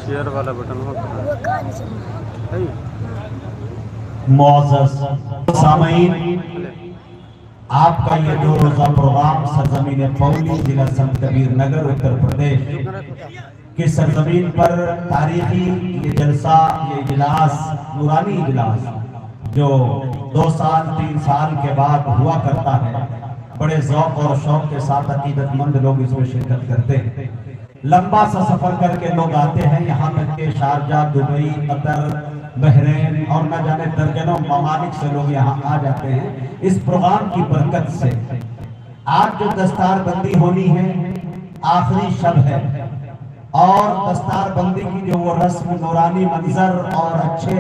Share वाला button मुअज़्ज़ज़ सामईन, आपका ये 2 रोज़ा प्रोग्राम सरजमीन पौली जिला संत कबीर नगर उत्तर प्रदेश की सरजमीन पर तारीखी ये जलसा, ये इजलास, नूरानी इजलास जो 2 साल 3 साल के बाद हुआ करता है, बड़े ज़ौक़ और शौक़ के साथ अकीदतमंद लोग इसमें शिरकत करते हैं। लंबा सा सफ़र करके लोग आते हैं, यहाँ तक के शारजा, दुबई, कतर, बहरीन और न जाने दर्जनों ममालिक से लोग यहाँ आ जाते हैं इस प्रोग्राम की बरकत से। आज जो दस्तार बंदी होनी है, आखिरी शब है, और दस्तार बंदी की जो वो रस्म, नूरानी मंजर और अच्छे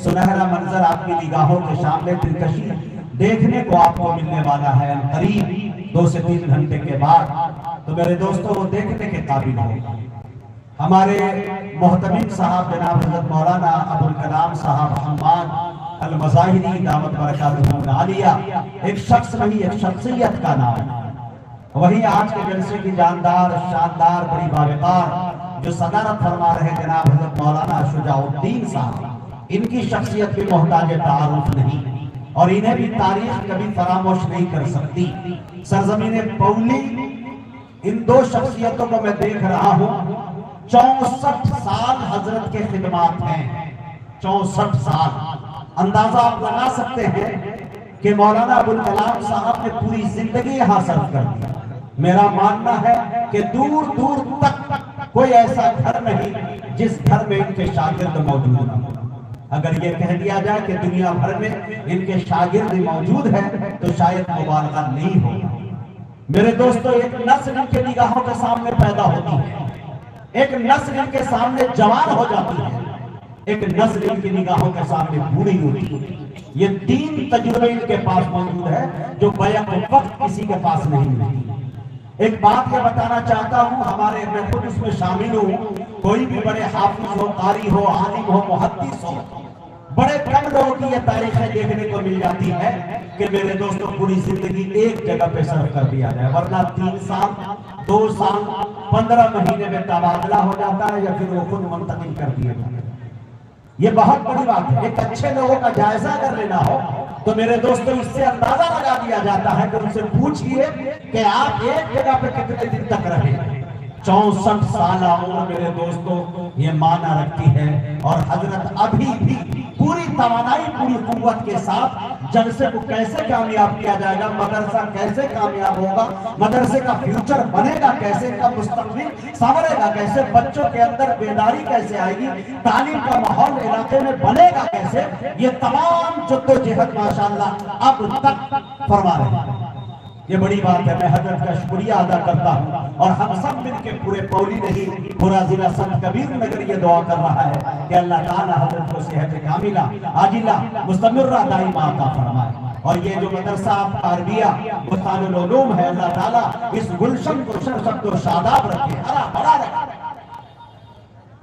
सुनहरा मंजर आपकी निगाहों के सामने दिलकशी देखने को आपको मिलने वाला है करीब 2 से 3 घंटे के बाद। तो मेरे दोस्तों, वो देखने के काबिल है। हमारे मोहतमिम साहब जनाब हज़रत मौलाना अबुल कलाम साहब हम्माद अल मज़ाहिरी दामत बरकातुहुल आलिया एक शख्स नहीं, एक शख्सियत का नाम है। वही आज के जलसे की जानदार, शानदार, बड़ी बावकार जो सदारत फरमा रहे जनाब हज़रत मौलाना शुजाउद्दीन साहब, इनकी शख्सियत भी मोहताज तारुफ नहीं और इन्हें भी तारीख कभी फरामोश नहीं कर सकती। सरजमीन पौली इन 2 शख्सियतों को मैं देख रहा हूँ। 64 साल हजरत के खिदमात हैं, 64 साल। अंदाजा आप लगा सकते हैं कि मौलाना अबुल कलाम साहब ने पूरी जिंदगी यहाँ सर्व कर दी। मेरा मानना है कि दूर दूर तक कोई ऐसा घर नहीं जिस घर में इनके शागिर्द मौजूद ना हो। अगर ये कह दिया जाए कि दुनिया भर में इनके शागिर्द मौजूद है तो शायद मुबालगा नहीं होगा। मेरे दोस्तों, एक नस्ल इनके निगाहों के सामने पैदा होती है, एक नस्ल इनके सामने जवान हो जाती है, एक नस्ल इनकी निगाहों के सामने बूढ़ी होती है। ये 3 तजुर्बे इनके पास मौजूद है जो बैक वक्त किसी के पास नहीं मिलती। एक बात ये बताना चाहता हूँ, हमारे मैं खुद इसमें शामिल हूँ, कोई भी बड़े हाफिज हो, कारी हो, आलिम हो, मुहद्दिस हो, बड़े कम लोगों की ये तारीखें देखने को मिल जाती है कि मेरे दोस्तों पूरी जिंदगी एक जगह पे सर्व कर दिया जाए, वरना 3 साल, 2 साल, 15 महीने में तबादला हो जाता है या फिर वो खुद मुंतकिल कर दिए जाते हैं। ये बहुत बड़ी बात है। एक अच्छे लोगों का जायजा अगर लेना हो तो मेरे दोस्तों इससे अंदाजा लगा दिया जाता है कि उनसे पूछिए कि आप एक जगह पे कितने दिन तक रहे। 64 साल उम्र मेरे दोस्तों ये माना रखती है और हजरत अभी भी पूरी तवानाई, पूरी कुव्वत के साथ जलसे को कैसे कामयाब किया जाएगा, मदरसा कैसे कामयाब होगा, मदरसे का फ्यूचर बनेगा कैसे, का मुस्तकबिल संवरेगा कैसे, बच्चों के अंदर बेदारी कैसे आएगी, तालीम का माहौल इलाके में बनेगा कैसे, ये तमाम जद्दोजहद माशाअल्लाह अब तक फरमा रहे हैं। ये बड़ी बात है। मैं हजरत का शुक्रिया अदा करता हूँ और हम सब मिलकर पूरे पौली नहीं, पूरा जिला संत कबीर नगर ये दुआ कर रहा है कि अल्लाह ताला हजरत को सेहत कामिला आजिला मुस्तमिर्रा दाइमा अता फरमाए। और ये जो मदरसा अरबिया बुस्तानुल उलूम है, अल्लाह ताला इस गुलशन को शर्फत और शादाब रखे, हरा भरा रखे।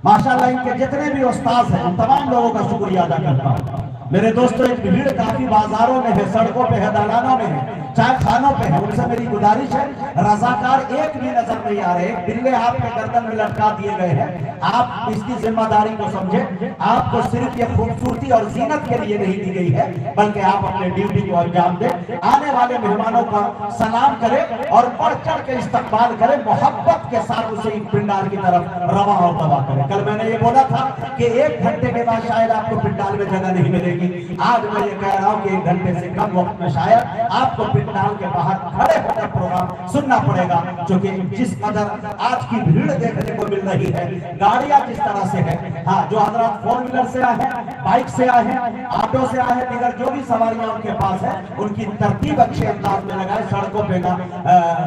माशाअल्लाह इनके जितने भी उस्ताद हैं उन तमाम लोगों का शुक्रिया अदा करता हूँ। मेरे दोस्तों, एक भीड़ काफी बाजारों में है, सड़कों पे है, दालानों में है, चाय खानों पे है। उनसे मेरी गुजारिश है, रजाकार एक भी नजर नहीं आ रहे, बिल्ले आपके गर्दन में लटका दिए गए हैं। आप इसकी जिम्मेदारी को समझे। आपको सिर्फ ये खूबसूरती और जीनत के लिए नहीं दी गई है, बल्कि आप अपने ड्यूटी को अंजाम दें, आने वाले मेहमानों का सलाम करें और बढ़ चढ़ के इस्तकबाल करें, मोहब्बत के साथ उसे पिंडाल की तरफ रवा और दवा करें। कल मैंने ये बोला था कि 1 घंटे के बाद शायद आपको पिंडाल में जगह नहीं मिलेगी। आज मैं ये कह रहा हूँ कि 1 घंटे से कम वक्त में शायद आपको पिंडाल के बाहर खड़े होकर प्रोग्राम सुनना पड़ेगा, क्योंकि जिस कदर आज की भीड़ देखने को मिल रही है, गाड़ियां जिस तरह से है, हाँ, जो हजरात 4 व्हीलर से आए हैं, बाइक से आए हैं, ऑटो से आए हैं, दिगर जो भी सवारियां उनके पास है, उनकी तरतीब अच्छे अंदाज में लगाए, सड़कों पे ना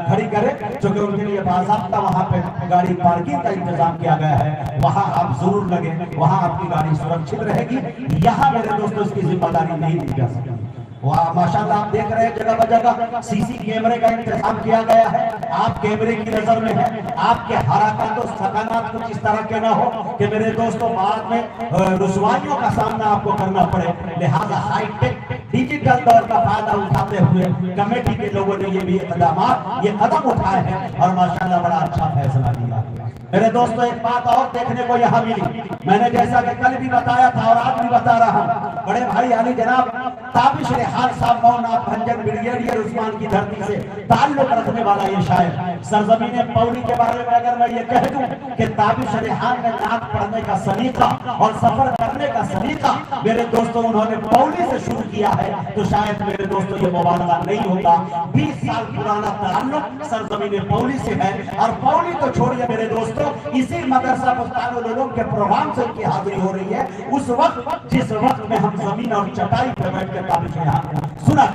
खड़ी करें, क्योंकि उनके लिए बाज़ाब्ता वहां पे गाड़ी पार्किंग का इंतजाम किया गया है। वहां आप जरूर लगे, वहां आपकी गाड़ी सुरक्षित रहेगी। यहाँ मेरे दोस्तों इसकी जिम्मेदारी नहीं दी जा सकती। वहाँ माशाल्लाह आप देख रहे हैं जगह बजगह सीसी कैमरे का इंतजाम किया गया है। आप कैमरे की नजर में है, आपके हरकत और सकानात कुछ इस तरह के ना हो कि मेरे दोस्तों बाद में रुसवाइयों का सामना आपको करना पड़े। लिहाजा हाईटेक डिजिटल दौर का फायदा उठाते हुए कमेटी के लोगों ने ये भी इक़दाम, ये कदम उठाए हैं और माशाल्लाह बड़ा अच्छा फैसला लिया। मेरे दोस्तों एक बात और देखने को यहाँ मिली, मैंने जैसा कि कल भी बताया था और आज भी बता रहा हूँ, बड़े भाई अली जनाब ताबिश रेहान साहब मौलाना भंजन ब्रिगेडियर उस्मान की धरती से ताल्लुक रखने वाला ये शायर सरजमीन पौली के बारे में अगर मैं ये कह दूं कि ताबिश रेहान में नात पढ़ने का सलीका और सफर करने का सलीका मेरे दोस्तों उन्होंने पौली से शुरू किया है, तो शायद मेरे दोस्तों ये मुबारका नहीं होगा। 20 साल पुराना ताल्लुक सरजमीन पौली से है, और पौली तो छोड़िए मेरे दोस्तों, इसी मदरसा बुस्तानुल उलूम के प्रोग्राम से उनकी हाजिरी हो रही है, उस वक्त जिस वक्त में हम जमीन और चटाई पर बैठ कर ताबिश रेहान सुना,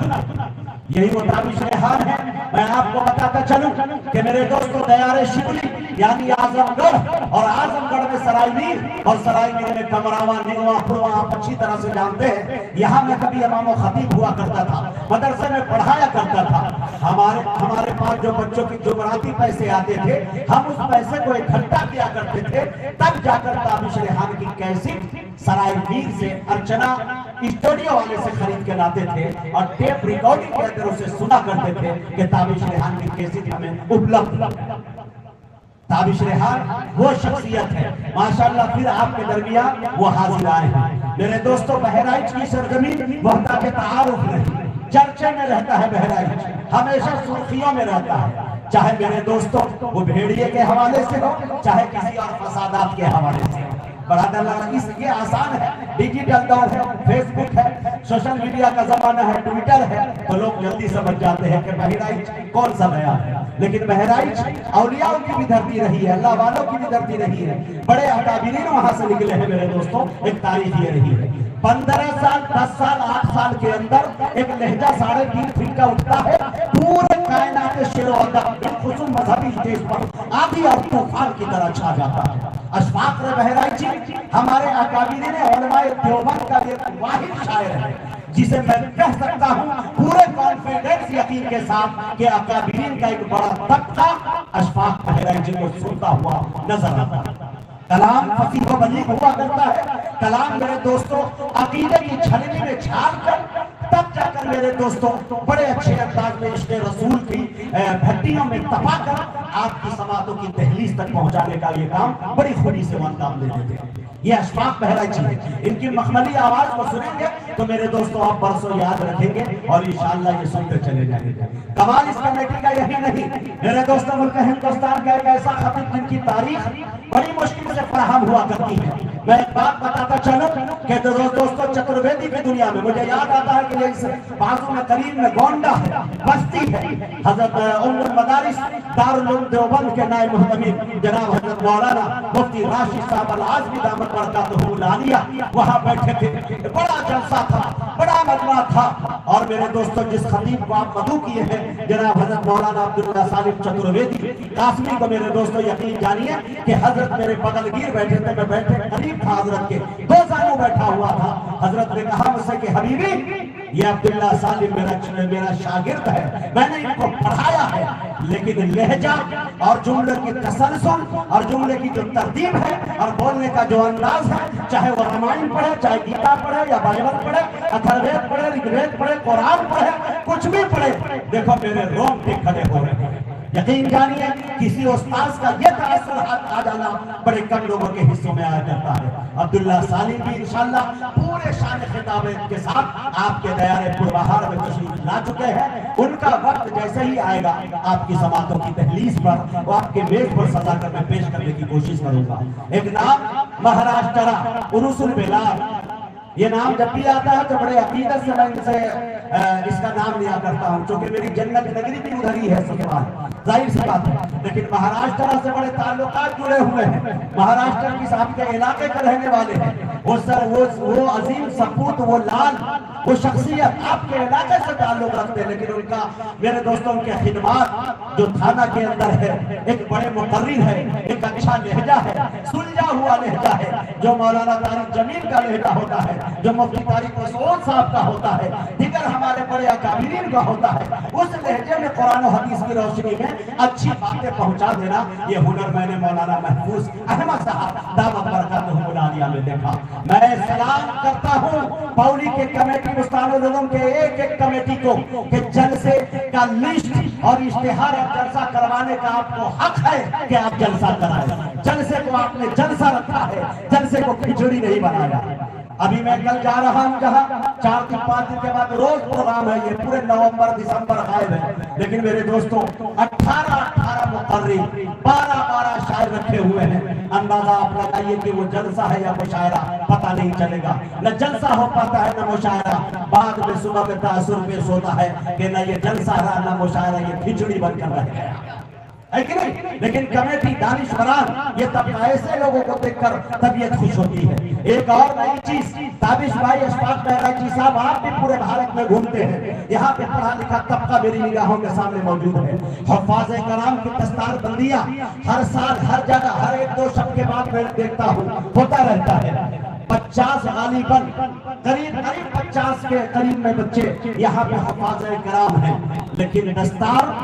यही वो ताबिश रेहान है। मैं आपको बताता चलूं कि मेरे दोस्तों दयारे शिबली यानी आजमगढ़, और आजमगढ़ में सरायमीर और सरायमीर में कमरावा निगवा फुलवा आप अच्छी तरह से जानते हैं। यहाँ मैं कभी इमाम खतीब हुआ करता था, मदरसे में पढ़ाया करता था। हमारे पास जो बच्चों की जुमराती पैसे आते थे, हम उस पैसे को इकट्ठा किया करते थे, तब जाकर ताबिश रेहान की कैसेट सरायमीर से अर्चना स्टूडियो वाले से खरीद के लाते थे और टेप रिकॉर्डिंग के अंदर उसे सुना करते थे कि ताबिश रेहान की कैसेट हमें उपलब्ध। ताबिश रेहान वो शख्सियत है माशाअल्लाह, फिर आपके दरमियान वो हाजिर आए हैं। मेरे दोस्तों बहराइच की सरजमीन वहदा के तारुफ नहीं, चर्चे में रहता है बहराइच, हमेशा सुर्खियों में रहता है, चाहे मेरे दोस्तों वो भेड़िए के हवाले से हो, चाहे किसी और फसादात के हवाले से हो। बरादर लगा ये आसान है, डिजिटल दौर है, फेसबुक है, सोशल मीडिया का जमाना है, ट्विटर है, तो लोग जल्दी समझ जाते हैं कि बहराइच कौन सा बयान है। लेकिन बहराइच औलियाओं की भी धरती रही है, अल्लाह वालों की भी धरती रही है, बड़े अकाबिरीन वहां से निकले हैं मेरे दोस्तों। एक तारीख ये रही है 15 साल 10 साल 8 साल के अंदर एक लहजा 3.5 फीट का उठता है, पूरे कायनात शेर और खुसूस मजहबी स्टेज पर आंधी और तूफान की तरह छा जाता है। अशफाक बहराइची हमारे अकाबिरीन उलमाए देवबंद का एक वाहिद शायर है, जिसे मैं कह सकता हूं पूरे कॉन्फिडेंस यकीन के साथ कि अकाबिरीन का एक बड़ा तबका अशफाक बहराइची को सुनता हुआ नजर आता है। कलाम फसीह व बलीग हुआ करता है, कलाम मेरे दोस्तों अकीदे की छलनी में झाड़ कर तब जाकर मेरे दोस्तों बड़े अच्छे अंदाज में इश्क़ रसूल की भट्टियों में तपा कर आपकी समातों की दहलीज तक पहुंचाने का ये काम बड़ी खूबी से वो अंजाम दे देते हैं। ये अशफाक बहराइची है, इनकी मखमली आवाज को सुनेंगे तो मेरे दोस्तों आप बरसों याद रखेंगे और इंशाअल्लाह ये सुनते चले जाएंगे। कमाल इस कमेटी का यही नहीं मेरे दोस्तों, मुल्क हिंदुस्तान का एक ऐसा खतीब जिनकी तारीख बड़ी मुश्किल से फराहम हुआ करती है। मैं एक बात बताता चलूं कि दोस्तों चतुर्वेदी की दुनिया में मुझे याद आता है कि इस बाजू में करीब में गोंडा है, बस्ती है, हजरत उम्मुल मदारिस दारुल उलूम देवबंद के नायब मुहतमिम जनाब हजरत मौलाना मुफ्ती राशिद साहब अल आज़मी दामत बरकातुहुल आलिया वहां बैठे थे। बड़ा जलसा था, बड़ा मजमा था, और मेरे दोस्तों जिस खतीब को आप मदू किए हैं जनाब हजरत मौलाना अब्दुल्ला सालिम चतुर्वेदी कासमी को मेरे दोस्तों यकीन जानिए कि हजरत मेरे बगल गिर बैठे थे, मैं बैठे करीब था हजरत के, 2 जानू बैठा हुआ था। हजरत ने कहा मुझसे कि हबीबी ये अब्दुल्ला सालिम मेरा शागिर्द है, मैंने इनको पढ़ाया है, लेकिन लहजा और जुमले की तसलसल और जुमले की जो तरतीब है और बोलने का जो अंदाज है, चाहे वो रामायण पढ़े, चाहे गीता पढ़े या बाइबल पढ़े, अथर्ववेद पढ़े, ऋग्वेद पढ़े, कुरान पढ़े, कुछ भी पढ़े, देखो मेरे रोंगटे खड़े हो रहे हैं। यकीन जानिए किसी उस्ताद का यह तासुर आ जाना बड़े कम लोगों के हिस्सों में आया करता है। अब्दुल्ला सालिम भी इंशाअल्लाह पूरे शान खिताब के साथ आपके दयारे पुरबहार में तशरीफ ला चुके हैं। उनका वक्त जैसे ही आएगा आपकी समातों की दहलीज पर वो आपके मेज पर सजा कर मैं पेश करने की कोशिश करूंगा। एक नाम महाराष्ट्र उरुसुल बेलाल, ये नाम जब भी आता है तो बड़े अकीदत से मैं इनसे इसका नाम लिया करता हूँ, क्योंकि मेरी जन्नत नगरी भी उधर ही है ससुराल, जाहिर सी बात है। लेकिन महाराष्ट्र से बड़े ताल्लुकात जुड़े हुए हैं, महाराष्ट्र की आपके इलाके के रहने वाले हैं। वो अजीम सपूत, वो लाल, वो शख्सियत आपके इलाके से ताल्लुक रखते हैं, लेकिन उनका मेरे दोस्तों उनके खिदमात जो थाना के अंदर है, एक बड़े मुकर्रिर है, एक अच्छा लहजा है, सुलझा हुआ लहजा है, जो मौलाना तारिक जमील का लहजा होता है, जो मुफ्ती तारिक मसूद साहब का होता है, दिगर हमारे बड़े अकाबिरीन का होता है। उस लहजे में कुरान और हदीस की रोशनी में अच्छी बातें पहुंचा देना, ये हुनर मैंने मौलाना महफूज अहमद साहब दामत बरकातुहुल आलिया में देखा। मैं सलाम करता हूँ पौली के कमेटी बुस्तानुल उलूम के एक एक कमेटी को कि जलसे का लिस्ट और इश्तिहार और जलसा करवाने का आपको हक है कि आप जलसा कराएं। जलसे को आपने जलसा रखा है, जलसे को खिचड़ी नहीं बनाया। अभी मैं कल जा रहा हूँ जहाँ 4 दिन 5 दिन के बाद रोज प्रोग्राम है, ये पूरे नवंबर दिसंबर गायब है। लेकिन मेरे दोस्तों 18 मुकर्री 12 शायर रखे हुए हैं। अंदाजा आप लगाइए कि वो जलसा है या मुशायरा, पता नहीं चलेगा। न जलसा हो पाता है न मुशायरा, बाद में सुबह में तासुर पेश होता है कि न ये जलसा रहा न मुशायरा, ये खिचड़ी बनकर रह गया है कि नहीं। लेकिन कमेटी दानिशवरान ये तब ऐसे लोगों को देखकर तबीयत खुश होती है। एक और नई चीज, ताबिश भाई अशफाक बहराइची साहब, आप भी पूरे भारत में घूमते हैं, यहाँ पे पढ़ा लिखा तबका मेरी निगाहों के सामने मौजूद है। हफ्फाज़े कराम की दस्तार बंदियां हर साल हर जगह हर 1-2 शब्द के बाद मैं देखता हूँ होता रहता है। 50 गालिबन करीब 50 के करीब में बच्चे यहाँ पे हफ्फाज़े कराम हैं। लेकिन दस्तार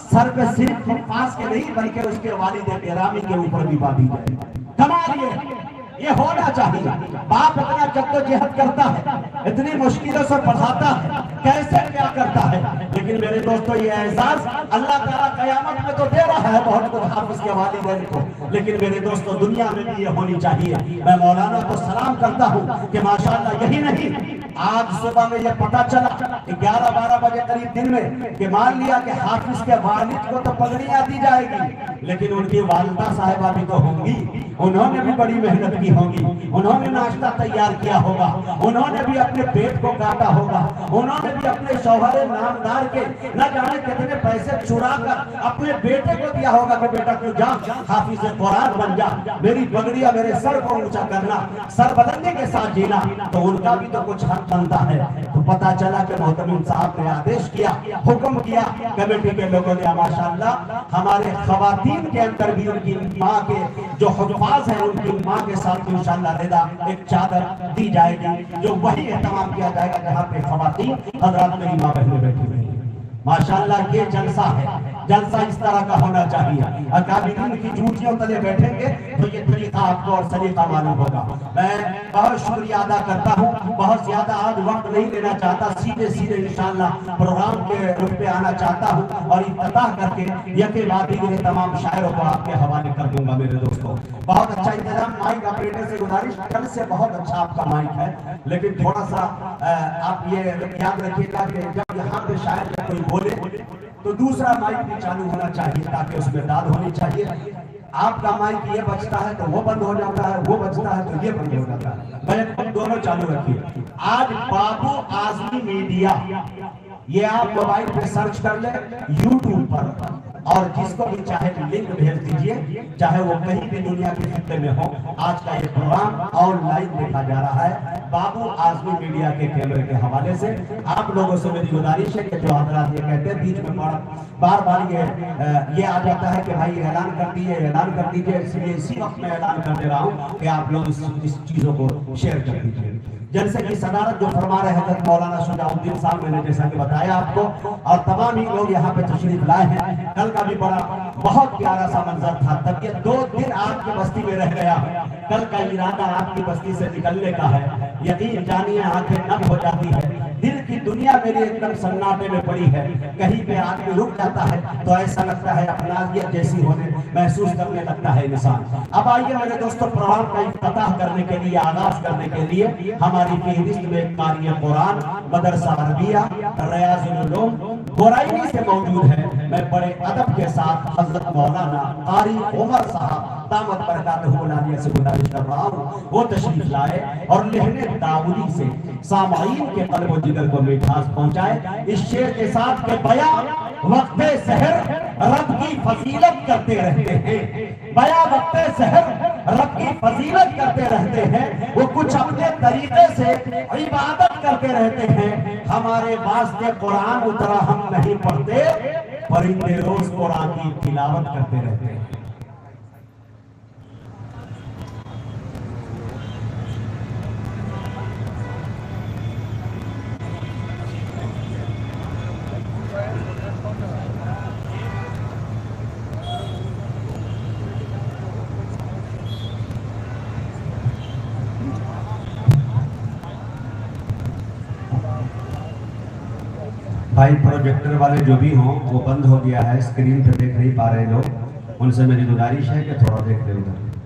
सर पे सिर्फ हफ्फाज के नहीं बल्कि उसके वालिद गिरामी के ऊपर भी बांधी जाए। कमाल ये होना चाहिए। बाप इतना जद्दोजहद करता है, इतनी मुश्किलों से पढ़ाता है, कैसे क्या करता है। लेकिन मेरे दोस्तों ये एहसास अल्लाह ताला कयामत में तो दे रहा है बहुत कुछ हाफिज के वालिदैन को, लेकिन मेरे दोस्तों दुनिया में भी ये होनी चाहिए। मैं मौलाना को सलाम करता हूँ कि माशाअल्लाह, यही नहीं आज सुबह में ये पता चला 11-12 बजे करीब दिन में कि मान लिया कि हाफिज के वालिद को तो पगड़ियां दी जाएगी, लेकिन उनकी वालिदा साहिबा भी तो होंगी, उन्होंने भी बड़ी मेहनत की होगी, उन्होंने नाश्ता तैयार किया होगा, उन्होंने भी अपने पेट को काटा होगा, उन्होंने भी अपने शौहर नामदार के न जाने कितने पैसे चुरा कर अपने बेटे को दिया होगा कि बेटा तू जा हाफिज कुरान बन जा, मेरी पगड़िया मेरे सर को ऊंचा करना, सर बदलने के साथ जीना, तो उनका भी तो कुछ हक बनता है। तो पता चला कि मोहतमिम साहब ने आदेश किया, हुक्म किया, कमेटी के लोगों ने माशाअल्लाह हमारे खवातीन के अंदर भी उनकी माँ के जो हुफ़ाज़ हैं उनकी माँ के साथ इंशाअल्लाह रिदा एक चादर दी जाएगी, जो वही एहतमाम किया जाएगा जहाँ पे खवातीन हज़रात मेरी माँ बहनें बैठी हुई हैं। माशाअल्लाह ये जलसा है, जलसा इस तरह का होना चाहिए। अकाबिरीन की जूतियों तले बैठेंगे तो ये तरीका आपको और सलीका मालूम होगा। मैं बहुत शुक्रिया अदा करता हूँ, बहुत ज्यादा आज वक्त नहीं लेना चाहता, सीधे सीधे इंशाअल्लाह प्रोग्राम के रुख पे आना चाहता हूँ और इफ्तिताह करके यके बाद ही तमाम शायरों को आपके हवाले कर दूंगा। मेरे दोस्तों बहुत अच्छा इंतजाम, माइक ऑपरेटर से गुजारिश, कल से बहुत अच्छा आपका माइक है, लेकिन थोड़ा सा आप ये याद रखिएगा कि जब यहाँ पे शायर कोई बोले तो दूसरा माइक भी चालू होना चाहिए ताकि उसमें दाद होनी चाहिए। आपका माइक ये बजता है तो वो बंद हो जाता है, वो बजता है तो ये बंद हो जाता है, बैक दोनों चालू रखिए। आज बाबू आजमी मीडिया ये आप मोबाइल पे सर्च कर ले यूट्यूब पर, और जिसको भी चाहे लिंक भेज दीजिए, चाहे वो कहीं भी दुनिया के खित्ते में हो। आज का ये प्रोग्राम ऑनलाइन देखा जा रहा है बाबू आजमी मीडिया के कैमरे के हवाले से। आप लोगों से मेरी गुजारिश है कि जो हजरात ये कहते हैं बीच में बार बार ये आ जाता है कि भाई ऐलान कर दीजिए, इसलिए इसी वक्त मैं ऐलान कर दे रहा हूँ कि आप लोग इस चीज़ों को शेयर कर दीजिए। जलसे की सदारत जो फरमा रहे हज़रत मौलाना शुजाउद्दीन साहब, मैंने जैसा कि बताया आपको, और तमाम ही लोग यहाँ पे तशरीफ लाए हैं। कल का भी बहुत प्यारा सा मंजर था। तब ये 2 दिन आपकी बस्ती में रह गया, कल का इरादा आपकी बस्ती से निकलने का है। यकीन जानिए आंखें नम हो जाती है, दिल की दुनिया मेरी एकदम सन्नाटे में पड़ी है। कहीं पे आदमी रुक जाता है तो ऐसा लगता है अपनानियत जैसी होने महसूस करने लगता है इंसान। अब आइए मेरे दोस्तों, प्रोग्राम का इफ्तिताह करने के लिए, आगाज करने के लिए हमारी फहरिस्त में कारी कुरान मदरसा अरबिया रियाजुल उलूम बोराइनी से मौजूद है। मैं बड़े अदब के साथ हजरत मौलाना कारी उमर साहब दामत बरकातहू अलिया से गुजारिश कर रहा हूँ वो तशरीफ लाए और लहने दाऊदी से सामाईन के कल्ब व जिगर को मिठास पहुंचाए। इस शेर के साथ के बया वक्ते सहर रब की फजीलत करते रहते हैं, बया वक्ते सहर रब की फजीलत करते रहते हैं। वो कुछ अपने तरीके से इबादत करते रहते हैं। हमारे वास्ते कुरान उतरा हम नहीं पढ़ते, परिंदे रोज कुरान की तिलावत करते रहते हैं। भाई प्रोजेक्टर वाले जो भी हों वो बंद हो गया है, स्क्रीन पे देख नहीं पा रहे लोग, उनसे मेरी गुजारिश है कि थोड़ा देख ले उधर।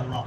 अल्लाह।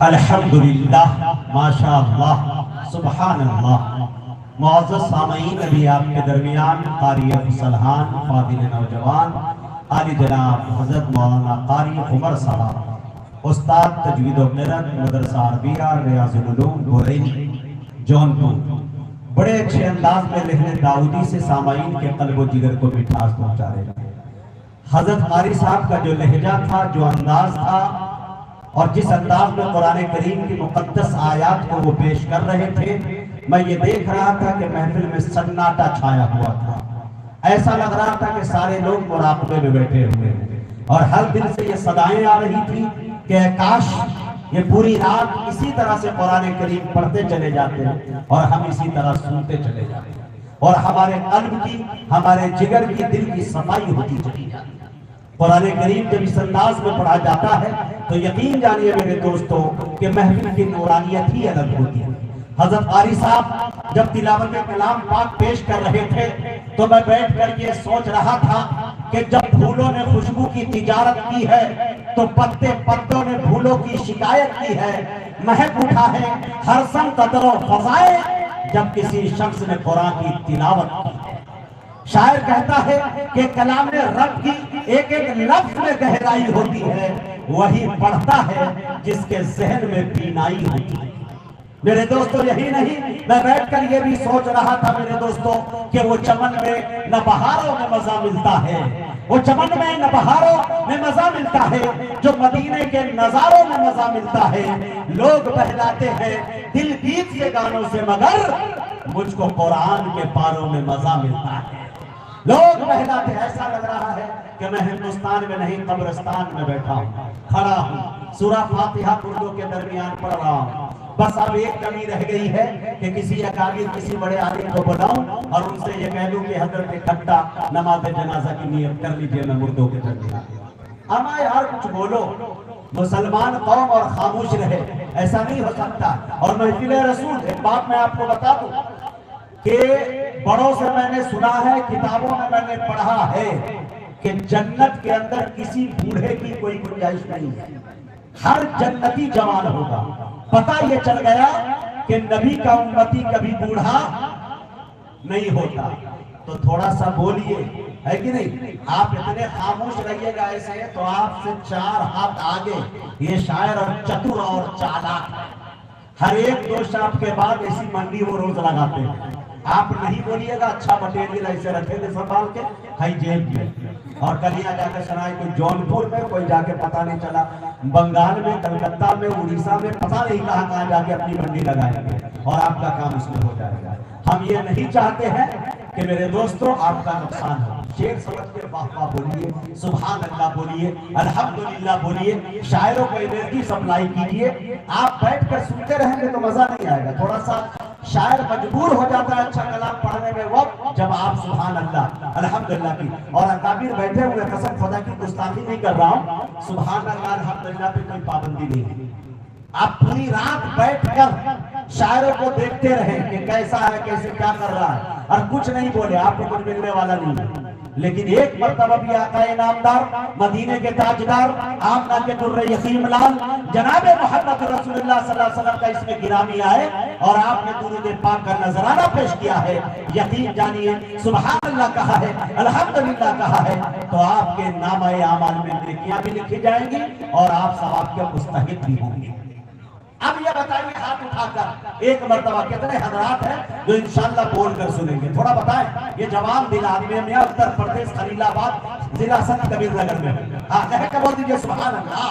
अल्हम्दुलिल्लाह माशाअल्लाह सुबहानल्लाह। मुअज़्ज़ज़ सामईन, अभी आपके दरमियान क़ारी अफ़ज़लहान फ़ाज़िल नौजवान आली जनाब हज़रत मौलाना क़ारी उमर साहब, उस्ताद तजवीद व क़िरात मदरसा अरबिया रियाज़ुल उलूम बुरैनी जौनपुर, बड़े अच्छे अंदाज में लिखने दाऊदी से सामईन के क़ल्ब व जिगर को मिठास पहुँचा रहे हैं। हज़रत क़ारी साहब का जो लहजा था, जो अंदाज था, और जिस अंदाज में कुरान करीम की मुक़द्दस आयात को वो पेश कर रहे थे, मैं ये देख रहा था कि महफिल में सन्नाटा छाया हुआ था। ऐसा लग रहा था कि सारे लोग मुराकबे में बैठे हुए हैं और हर दिन से ये सदाएं आ रही थी कि काश ये पूरी रात इसी तरह से कुरान करीम पढ़ते चले जाते हैं और हम इसी तरह सुनते चले जाते हैं और हमारे कल्ब की, हमारे जिगर की, दिल की सफाई होती चली जाती है। कुरान करीम जब इस अंदाज में पढ़ा जाता है तो यकीन जानिए मेरे दोस्तों कि महफिल की नूरानियत ही अलग होती है। हजरत कारी साहब जब तिलावत कलाम पाक पेश कर रहे थे तो मैं बैठ कर ये सोच रहा था कि जब फूलों ने खुशबू की तिजारत की है तो पत्ते पत्तों ने फूलों की शिकायत की है। महक उठा है हर सम कदरों फजाए जब किसी शख्स ने कुरान की तिलावत की है। शायर कहता है कि कलाम रब की एक एक लफ्ज में गहराई होती है, वही पढ़ता है जिसके जहन में बीनाई होती है। मेरे दोस्तों यही नहीं, मैं बैठकर ये भी सोच रहा था मेरे दोस्तों कि वो चमन में न बहारों में मजा मिलता है, वो चमन में न बहारों में मजा मिलता है जो मदीने के नजारों में मजा मिलता है। लोग बहलाते हैं दिल गीत के गानों से मगर मुझको कुरान के पारों में मजा मिलता है। लोग बहलाते, ऐसा लग रहा है कि मैं हिंदुस्तान में नहीं कब्रिस्तान में बैठा हूँ, खड़ा हूँ, सूरा फातिहा उर्दू के दरमियान पढ़ रहा हूँ। बस अब एक कमी रह गई है कि किसी अकाबिर, किसी बड़े आलिम को बुलाऊं और उनसे ये कह दूं कि हजरत इकट्ठा नमाज जनाजा की नियत कर लीजिए, मैं मुर्दों के दरमियान। अमा यार कुछ बोलो, मुसलमान कौम और खामोश रहे, ऐसा नहीं हो सकता। और महफिल रसूल, एक बात मैं आपको बता दूं कि बड़ों से मैंने सुना है, किताबों में मैंने पढ़ा है कि जन्नत के अंदर किसी बूढ़े की कोई गुंजाइश नहीं है, हर जन्नती जवान होगा। पता ये चल गया कि नबी का उम्मती कभी बूढ़ा नहीं होता। तो थोड़ा सा बोलिए, है कि नहीं? आप इतने खामोश रहिएगा ऐसे तो आपसे 4 हाथ आगे ये शायर और चतुर और चालाक, हर एक 2 शाप के बाद ऐसी मंडी वो रोज लगाते हैं। आप नहीं बोलिएगा, अच्छा मटेरियल ऐसे रखेंगे संभाल के हाई जेब में, और कलिया जाकर सुनाए कोई जौनपुर में, कोई जाके पता नहीं चला बंगाल में, कलकत्ता में, उड़ीसा में, पता नहीं कहां जाके अपनी मंडी लगाएंगे और आपका काम इसमें हो जाएगा। हम ये नहीं चाहते हैं कि मेरे दोस्तों आपका नुकसान हो। शेर समझ के वाह वाह बोलिए, सुभान अल्लाह बोलिए, अल्हम्दुलिल्लाह बोलिए, शायरों को एनर्जी सप्लाई कीजिए। आप बैठकर सुनते रहेंगे तो मजा नहीं आएगा। थोड़ा सा शायर मजबूर हो जाता है अच्छा कलाम पढ़ने में वक्त जब आप सुभान अल्लाह अल्हम्दुलिल्लाह की, और अकाबिर बैठे हुए, कसम खुदा की गुस्ताखी नहीं कर रहा हूँ, सुभान अल्लाह अल्हम्दुलिल्लाह पे कोई पाबंदी नहीं है। आप पूरी रात बैठकर शायरों को देखते रहे कि कैसा है, कैसे क्या कर रहा है, और कुछ नहीं बोले, आपको कुछ मिलने वाला नहीं है। लेकिन एक मर्तबा भी आका इनामदार, मदीने के ताजदार, आमना के दुर्रे यकीम लाल जनाब मोहम्मद रसूलुल्लाह सल्लल्लाहु अलैहि वसल्लम का इसमें गिरामी आए और आपने दुरूद पाक का नजराना पेश किया है। यकीन जानिए, सुभान अल्लाह कहा है, अल्हम्दुलिल्लाह कहा है, तो आपके नामे आमाल में नेकियां भी लिखी जाएंगी और आप सवाब के मुस्तहिक भी होंगे। अब ये बताइए हाथ उठाकर एक मर्तबा कितने हजरात हैं जो इंशाअल्लाह बोलकर सुनेंगे? थोड़ा बताएं। ये जवान दिल आदमी है, उत्तर प्रदेश खलीलाबाद जिला संत कबीर नगर में। हाँ कह के बोल दीजिए सुभान अल्लाह।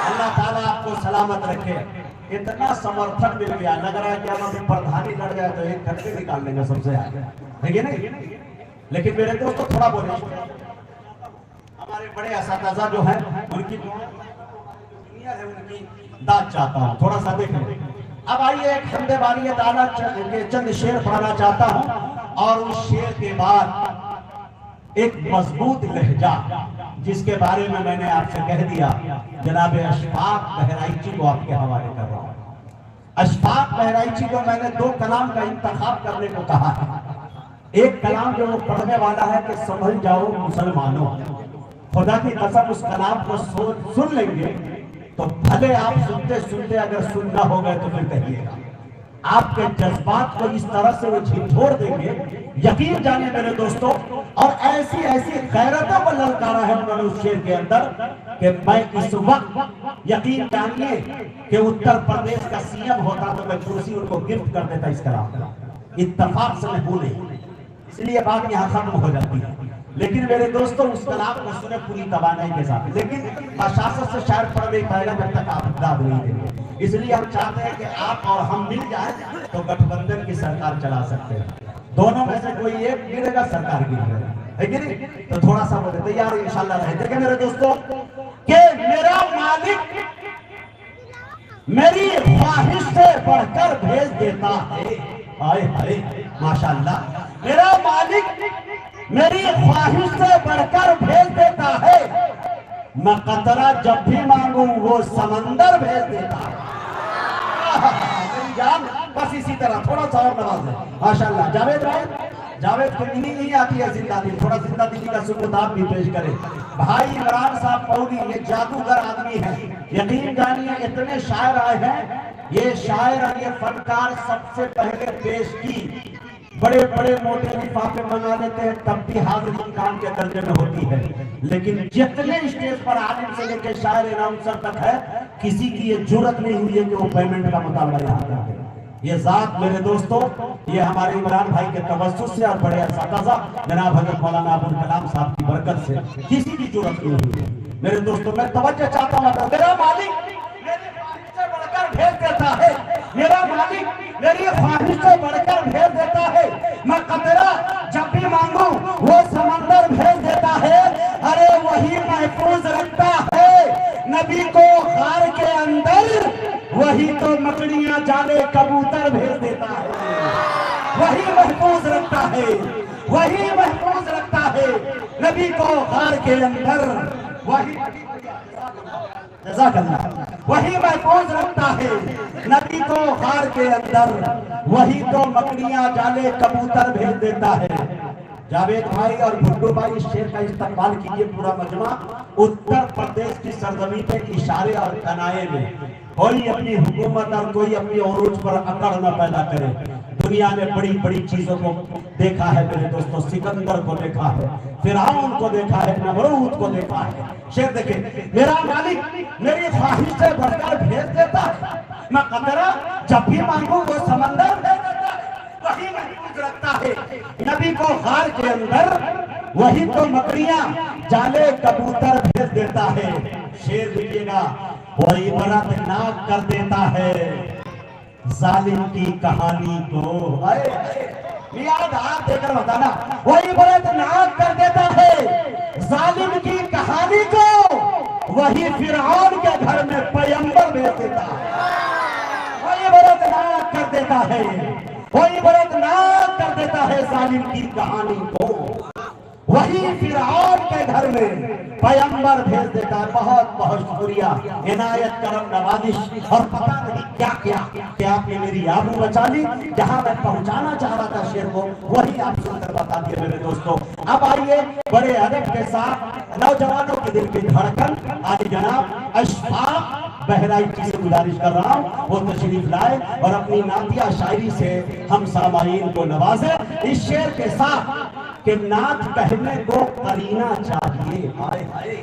अल्लाह ताला आपको सलामत रखे। इतना समर्थन मिल गया, लग रहा है कि हम अभी प्रधानी लड़ जाए तो एक घंटे निकाल लेंगे सबसे आगे, है नहीं? लेकिन मेरे दोस्तों थोड़ा बोले, हमारे बड़े असातिज़ा जो है उनकी है, उनकी दाद चाहता हूँ, थोड़ा सा देख लो। अब आइए एक हम्दे बारी ताला के चंद शेर पढ़ना चाहता हूँ और उस शेर के बाद एक मजबूत लहजा जिसके बारे में मैंने आपसे कह दिया, जनाब अशफाक बहराइची को आपके हवाले कर रहा हूँ। अशफाक बहराइची को मैंने 2 कलाम का इंतखाब करने को कहा है। एक कलाम जो वो पढ़ने वाला है कि समझ जाओ मुसलमानों, खुदा की कसम उस कलाम को सुन लेंगे तो भले आप सुनते सुनते अगर सुनना हो गए तो फिर कहिएगा, आपके जज्बात को इस तरह से वो झिझोड़ देंगे, यकीन जानिए मेरे दोस्तों। और ऐसी ऐसी गैरतों को ललकारा है उन्होंने उस शेर के अंदर कि मैं इस वक्त, यकीन जानिए कि उत्तर प्रदेश का सीएम होता तो मैं कुर्सी उनको गिफ्ट कर देता इस कलाम का। इत्तेफाक से मैं भूले, इसलिए बात यहाँ खत्म हो जाती है। लेकिन मेरे दोस्तों उस कलाम को सुने पूरी तवानाई के साथ, लेकिन बशासत से शायर पढ़ नहीं पाएगा जब तक आप दाद नहीं देंगे। इसलिए हम चाहते हैं कि आप और हम मिल जाए तो गठबंधन की सरकार चला सकते हैं। दोनों में से कोई एक गिरेगा, सरकार गिरेगा, है कि नहीं? तो थोड़ा सा बोले तैयार इंशाल्लाह रहे। देखें मेरे दोस्तों कि मेरा मालिक मेरी ख्वाहिश से बढ़कर भेज देता है। हाय हाय माशाल्लाह। मेरा मालिक मेरी ख्वाहिश से बढ़कर भेज देता है। मैं कतरा जब भी मांगू वो समंदर भेज देता है। मेरी जान बस इसी तरह थोड़ा सा और नवाज है माशाल्लाह। जावेद भाई, जावेद को नहीं आती है जिंदा दिल, थोड़ा जिंदा दिली का सुकून आप भी पेश करें। भाई इमरान साहब पौड़ी ये जादूगर आदमी है, यकीन जानिए इतने शायर आए हैं। ये शायर और ये फनकार सबसे पहले पेश की बड़े बड़े मोटे लिफाफे बना लेते हैं, तब भी हाजिरी काम के दर्जे में होती है। लेकिन जितने स्टेज पर आलिम से लेकर शायर अनाउंसर तक है, किसी की ये जुर्रत नहीं हुई है कि वो पेमेंट का मुतालबा यहाँ करते। ये जात मेरे दोस्तों, ये हमारे इमरान भाई के तवज्जुह से और बड़े असातिज़ा जनाब हज़रत मौलाना अबुल कलाम साहब की बरकत से किसी की जुर्रत नहीं हुई है। मेरे दोस्तों मैं तवज्जो चाहता हूँ, मेरा मालिक मेरी ख्वाहिश से बढ़कर भेज देता है। मेरा मालिक मेरी ख्वाहिश से बढ़कर भेज देता है। मैं कतरा जब भी मांगू वो समंदर भेज देता है। अरे वही महफूज रखता है नबी को गार के अंदर, वही तो मकड़ियां जाले कबूतर भेज देता है। वही महफूज रखता है, वही महफूज रखता है नबी को गार के अंदर, वही वही महफूज रखता है नबी को गार के अंदर, वही तो मकड़ियां जाले कबूतर भेज देता है। जावेद भाई और भुट्टू भाई इस शेर का इस्तेमाल कीजिए। पूरा मजमा उत्तर प्रदेश की सरजमी पे इशारे और कनाए में कोई अपनी हुकूमत और कोई अपनी औरूज पर अकड़ न पैदा करे। दुनिया में बड़ी बड़ी चीजों को देखा है मेरे दोस्तों, सिकंदर को देखा है, फिरौन को देखा है, नमरूद को देखा है। शेर देखे, मेरा मालिक मेरी ख्वाहिश से बढ़कर भेज देता है। मैं कतरा जब भी मांगू वो समंदर भेज देता है। वही महफूज रखता है नबी को गार के अंदर, वही तो मकड़ियां जाले कबूतर भेज देता है। शेर लीजिएगा, वो इबरतनाक कर देता है जालिम की कहानी को। याद हाथ देकर बताना, वो इबरतनाक कर देता है जालिम की कहानी को, वही फिरौन के घर में पैगंबर भेज देता है। वो इबरतनाक कर देता है, वो इबरतनाक कर देता है जालिम की कहानी को, वही फिरौन के घर में पैगंबर भेज देता है। बहुत बहुत शुक्रिया, इनायत करम नवाजिश और पता नहीं क्या क्या क्या आपने मेरी आबरू बचा ली। जहां मैं पहुंचाना चाह रहा था शेर को, वही आप सुनकर बता दिए मेरे दोस्तों। अब आइए बड़े अदब के साथ नौजवानों के दिल की धड़कन आज जनाब अशफाक बहराइच से गुजारिश कर रहा हूँ वो तशरीफ लाए और अपनी नातिया शायरी से हम सामाईन को नवाजे इस शेर के साथ कि नात कहने को करीना चाहिए। हाय हाय,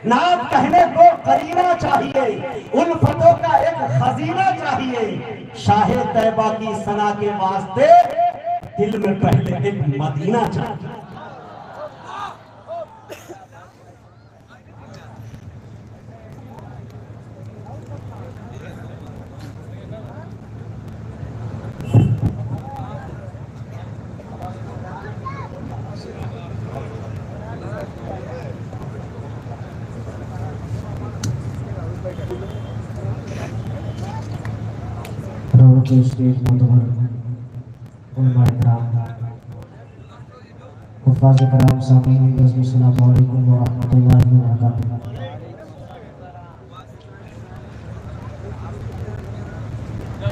नात कहने को करीना चाहिए, उल्फतों का एक खजीना चाहिए। शाहे तैबा की सना के वास्ते दिल में पहले एक मदीना चाहिए।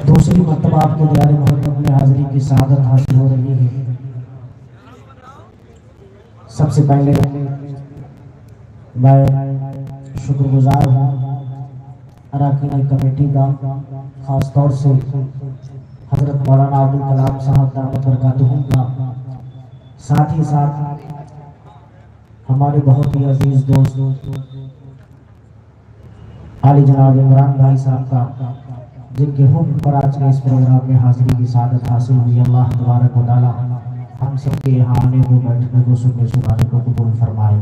दूसरी मर्तबा आपके दयारे मोहब्बत में हाजिरी की सआदत हासिल हो रही है। सबसे पहले मैं शुक्रगुजार हूँ अरकान कमेटी का, खास तौर से हजरत मौलाना अबुल कलाम साहब दामत बरकातुहू का, साथ ही साथ हमारे बहुत ही अजीज दोस्त आली जनाब इमरान भाई साहब का, जिनके हुक्म पर आज के इस प्रोग्राम में हाजिरी की सआदत हासिल हुई। अल्लाह तबारक व तआला हम सबके यहाँ आने को, बैठने को, सुनने सुनाने को कबूल फरमाए।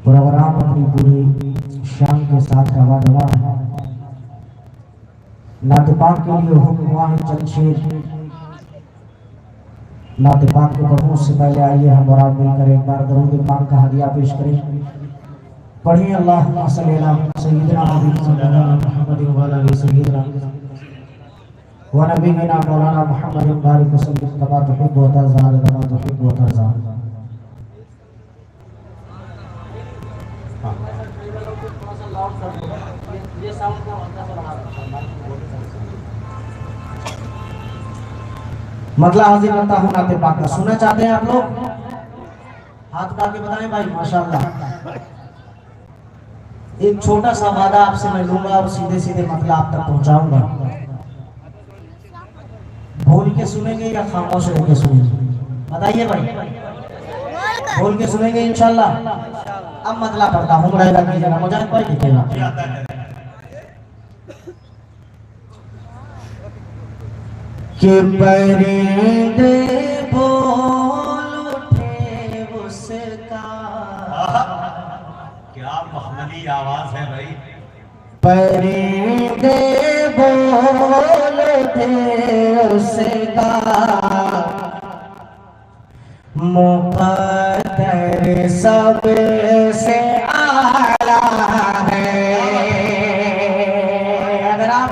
प्रोग्राम अपनी पूरी शान के साथ रवा दवा है। नात पाक के लिए हुक्म हुआ है चंद शेर, नाते पाक के पढ़ूं उससे पहले आइए हम और आप मिलकर एक बार दरूद पाक का हदिया पेश करें। पढ़िए अल्लाहुम्मा सल्ली अला सय्यिदिना मुहम्मद व अला आलि सय्यिदिना व नबीना मौलाना मुहम्मद बारिक वसल्लम कमा तुहिब्बु व तर्ज़ा कमा तुहिब्बु व तर्ज़ा। मतलब हाजिर करता हूँ नाते पाक का। सुनना चाहते हैं आप लोग? हाथ उठा के बताएं भाई। माशाअल्लाह। एक छोटा सा वादा आपसे मैं लूंगा और सीधे सीधे मतलब आप तक पहुंचाऊंगा। बोल के सुनेंगे या खामोश रह के सुनेंगे? बताइए भाई। बोल के सुनेंगे इंशाल्लाह। अब मतलब पढ़ता हूँ, रहेगा कीजिएगा, मुजाहिद भाई लिखेगा। कि परिंदे बोल उठे उसका, क्या महमदी आवाज है भाई। परिंदे बोल उठे उसका, मुक़द्दर सबसे आला है। अगर आप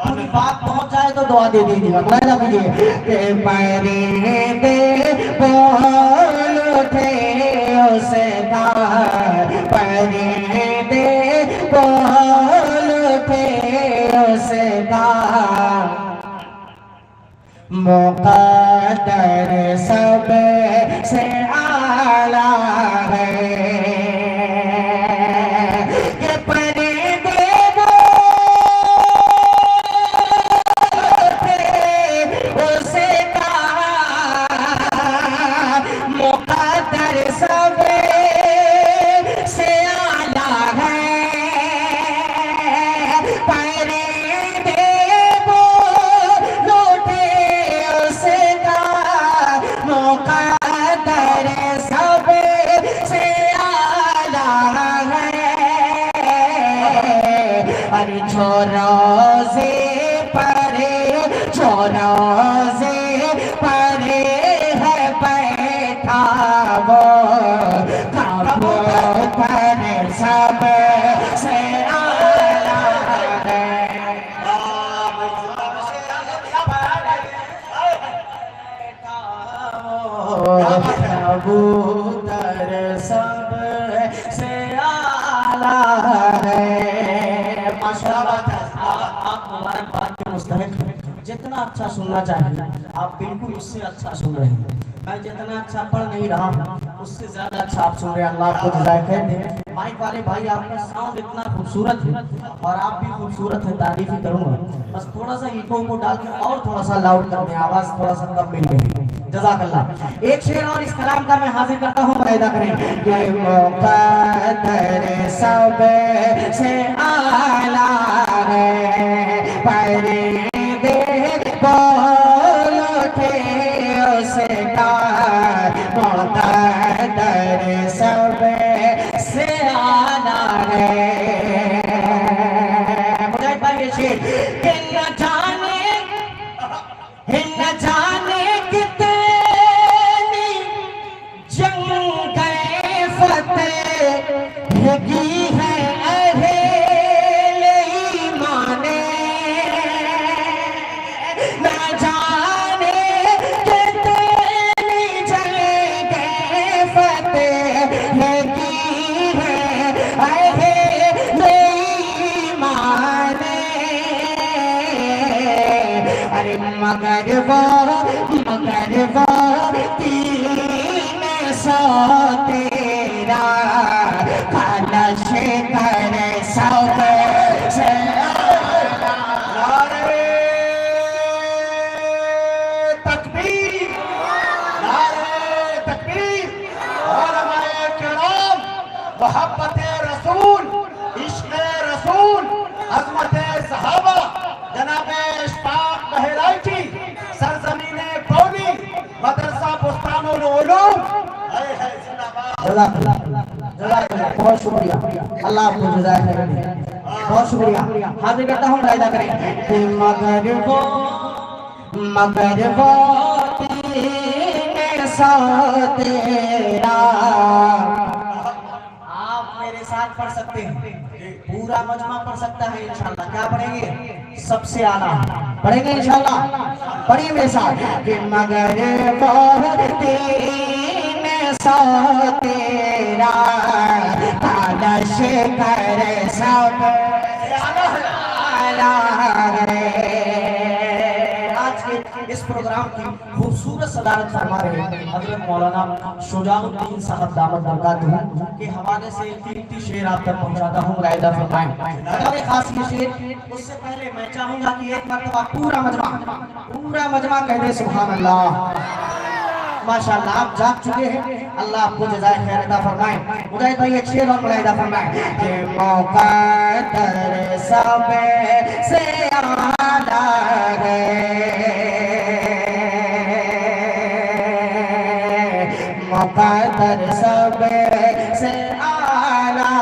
पूरी बात पहुंच जाए तो दुआ दे दीजिएगा। बताया कीजिए कि परिंदे बोल उठे उसका, परिंदे बोल उठे उसका, मुक़द्दर सबसे आला है। कि परिंदे मुक़द्दर सबसे आला है। परिंदे बोल उठे उसका, मुक़द्दर सबसे आला है। अरे छोरोज़े परे, छोरोज़े परे है बैठा वो, कबूतर सबसे आला है। कबूतर सबसे आला है। माशाअल्लाह। आप मुबारकबाद के मुस्तहिक हैं। जितना अच्छा सुनना चाहिए आप बिल्कुल उससे अच्छा सुन रहे हैं। मैं जितना अच्छा पढ़ नहीं रहा हूँ उससे ज्यादा अच्छा आप सुन रहे हैं। अल्लाह आपको जज़ाए खैर दे। माइक वाले भाई आपका साउंड इतना खूबसूरत है और आप भी खूबसूरत है, तारीफ ही करूँगा। बस थोड़ा सा इको को डाल के और थोड़ा सा लाउड कर दें, आवाज थोड़ा सा कम मिल गई। जज़ाकल्लाह। एक शेर और इस कलाम का मैं हाजिर करता हूँ, मुलाहिदा करें। कि मुक़द्दर सबसे आला है, परिंदे बोल उठे उसका, मुक़द्दर सबसे आला है। मुझे भाई शेर कि न जाने कितनी जंग फतेह की है अहले ईमान, न जाने कितनी जंग फतेह की है अहले ईमान। अरे मगर वो तीन सौ तेरा कलश कर सबसे तकबीर, नारे तकबीर। और हमारे किराम मोहब्बत रसूल, इश्क़ रसूल, अज़मत सहाबा, जनाब इश्फाक बहराइची, सरज़मीने पौली, मदरसा बुस्तानुल उलूम। बहुत शुक्रिया, अल्लाह आपको जज़ाए खैर दे। बहुत शुक्रिया। हाजिर करता हूँ, मुलाहिदा करें कि मगर वो सौ तेरा। आप मेरे साथ पढ़ सकते हैं, पूरा मजमा पढ़ सकता है इंशाल्लाह। क्या पढ़ेंगे? सबसे आला पढ़ेंगे इंशाल्लाह। पढ़िए मेरे साथ कि मगर बहुत 300 तेरा तादश कर सब आला रे। आज के इस प्रोग्राम की खूबसूरत सदारत फरमा रहे हजरत मौलाना शुजाउद्दीन साहब दामत बरकातहू के हवाले से 3 शेर आप तक पहुंचाता हूं। मुलाहिदा फरमाएं। बड़े खास ये शेर। उससे पहले मैं चाहूंगा कि एक मर्तबा पूरा मजमा कह दे सुभान अल्लाह। माशाअल्लाह आप जाग चुके हैं, अल्लाह आपको जज़ाए खैर अता फरमाए। मुजाहिद भाई एक शेर और मुलाहिदा फरमाए कि मौका दर सब से आला है, मौका दर सब से आला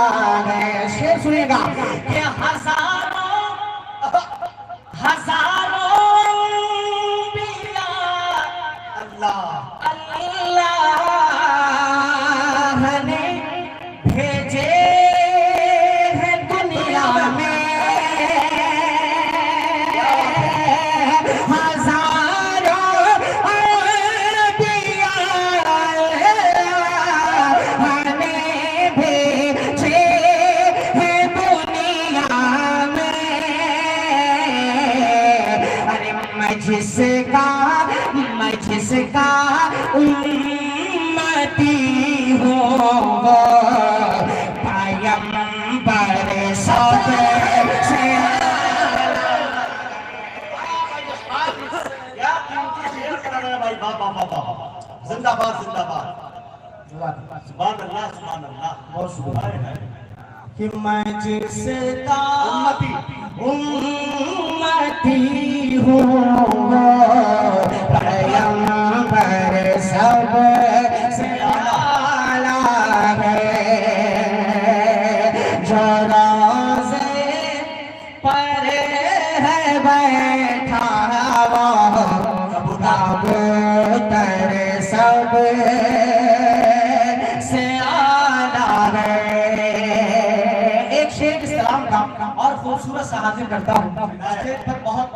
है। शेर सुनिएगा कि हजारों अल्लाह ने भेजे हैं दुनिया में, हजारों अंबिया ने भेजे हैं दुनिया में। अरे मैं जिसका उम्मती हूँ वो पैगंबर सबसे। जिंदाबाद जिंदाबाद सुभान अल्लाह सुभान अल्लाह। बहुत शुक्रिया कि मैं जिसका उम्मती हूँ पैगंबर सबसे आला है, जो रोज़े पर है बैठा वो कबूतर सबसे आला है। एक शेर इस कलाम का और खूबसूरत सा हाजिर करता हूँ। स्टेज पर बहुत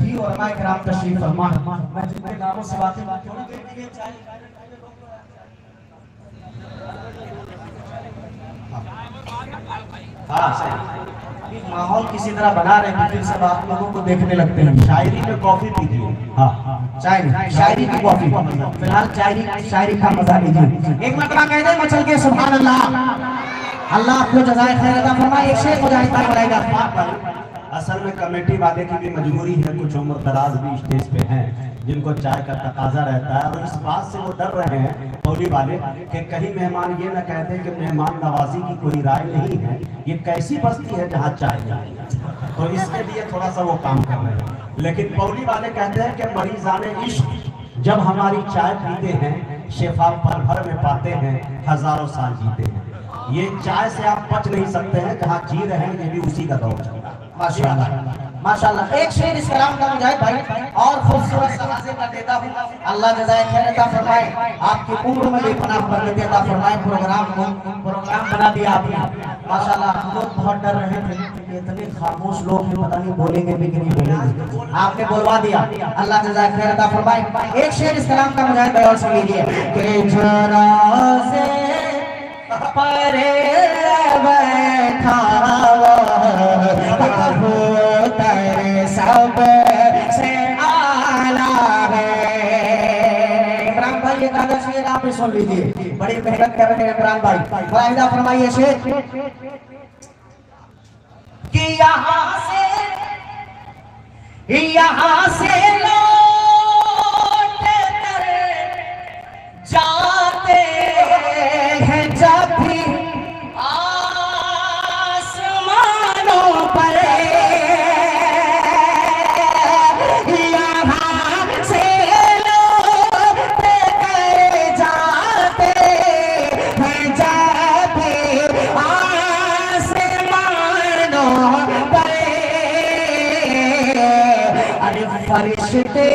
ही उलमा किराम तशरीफ फरमा। मैं जितने नामों से बातें थोड़ी देर के लिए माहौल किसी तरह बना रहे हैं, फिर सब आप लोगों को देखने लगते हैं। शायरी में कॉफी पीजिए। हाँ चाय शायरी की कॉफी। फिलहाल शायरी का मजा लीजिए। एक मरतबा कह दे मचल के सुभान अल्लाह। अल्लाह आपको जज़ाए खैर अता फरमाए। एक शेर मुजाहिद भाई बोलेगा। असल में कमेटी वाले की भी मजबूरी है, कुछ उम्र दराज भी स्टेज पे हैं जिनको चाय का तकाजा रहता है, और इस बात से वो डर रहे हैं मौली वाले कि कहीं मेहमान ये न कहते कि मेहमान नवाजी की कोई राय नहीं है, ये कैसी बस्ती है जहाँ चाय नहीं। तो इसके लिए थोड़ा सा वो काम कर रहे हैं। लेकिन मौली वाले कहते हैं कि मरीज़ाने इश्क जब हमारी चाय पीते हैं शिफा पल भर में पाते हैं, हजारों साल जीते हैं। ये चाय से आप बच नहीं सकते हैं, जहाँ जी रहे हैं ये भी उसी का दौर चल रहा है। माशाअल्लाह माशाअल्लाह। एक शेर इस कलाम का मुजाहिद भाई और खूबसूरत सा हाजिर कर देता हूँ। अल्लाह जज़ाए खैर अता फरमाए, आपकी उम्र में भी पनाह बरकत अता फरमाए। प्रोग्राम बना दिया आपने माशाअल्लाह। हम लोग बहुत डर रहे थे कि इतने खामोश लोग हैं, पता नहीं बोलेंगे भी कि नहीं बोलेंगे, आपने बोलवा दिया। अल्लाह जज़ाए खैर अता फरमाए। एक शेर इस कलाम का मुजाहिद भाई और सुन लीजिए कि जरा से परे बैठा कबूतर सबसे आला है। इमरान भाई ये गाना शेर आप सुन लीजिए, बड़ी मेहनत कर रहे हैं इमरान भाई। मुलाहिदा फरमाइए शेर कि यहाँ से लौट कर जाते हैं जब भी आसमानों पर, यहाँ से लौट कर जाते हैं जब भी आसमानों पर। अरे फरिश्ते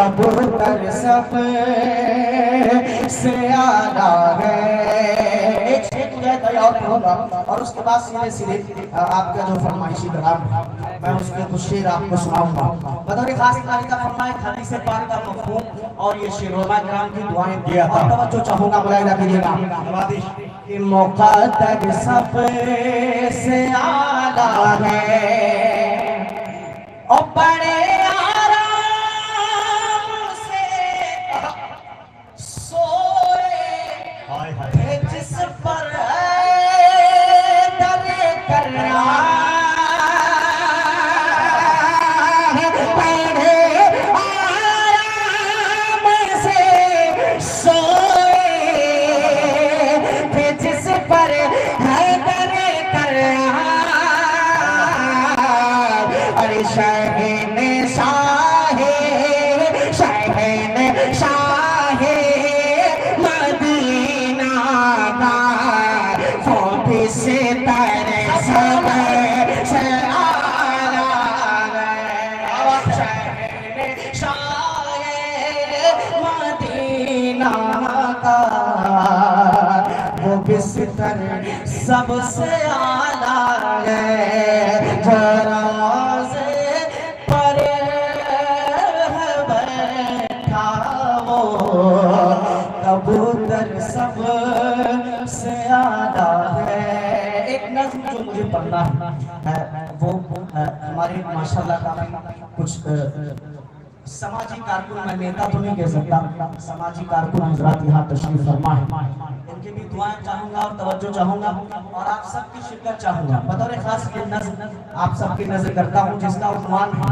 कबूतर सब से आला है। एक शेर मुझे और पढ़ूंगा और उसके बाद सीधे सीधे आपका जो फरमाइशी कलाम मैं उसके कुछ शेर आपको सुनाऊंगा। बतौर खास का फरमाए हदीस पाक का मफहूम और ये शेरोना कराम की दुआएं दिया था। तवज्जो चाहूंगा, मुलाहिजा कीजिएगा कि मुक़द्दर सब से आला है और बड़े आराम से सोए जिस पर दर करना बड़े आराम से सोए जिस पर दर करना। अरे शहन शाहे मदीना का वो भी सितर सब से आला है। शहन शाहे मदीना का वो भी सितर सबसे आला है। जरा कबूतर सब से आला है। एक नज़्म जो मुझे पढ़ना है वो हमारे माशाल्लाह का कुछ समाजी कारकुन, मैं नेता तो नहीं कह सकता, समाजी कारकुन हजरात यहाँ तशरीफ फरमा है, इनके भी दुआएं चाहूंगा और तवज्जो चाहूंगा और आप सबकी शिरकत चाहूंगा। बतौर खास ये नज़्म आप सबकी नजर करता हूँ जिसका उन्वान है,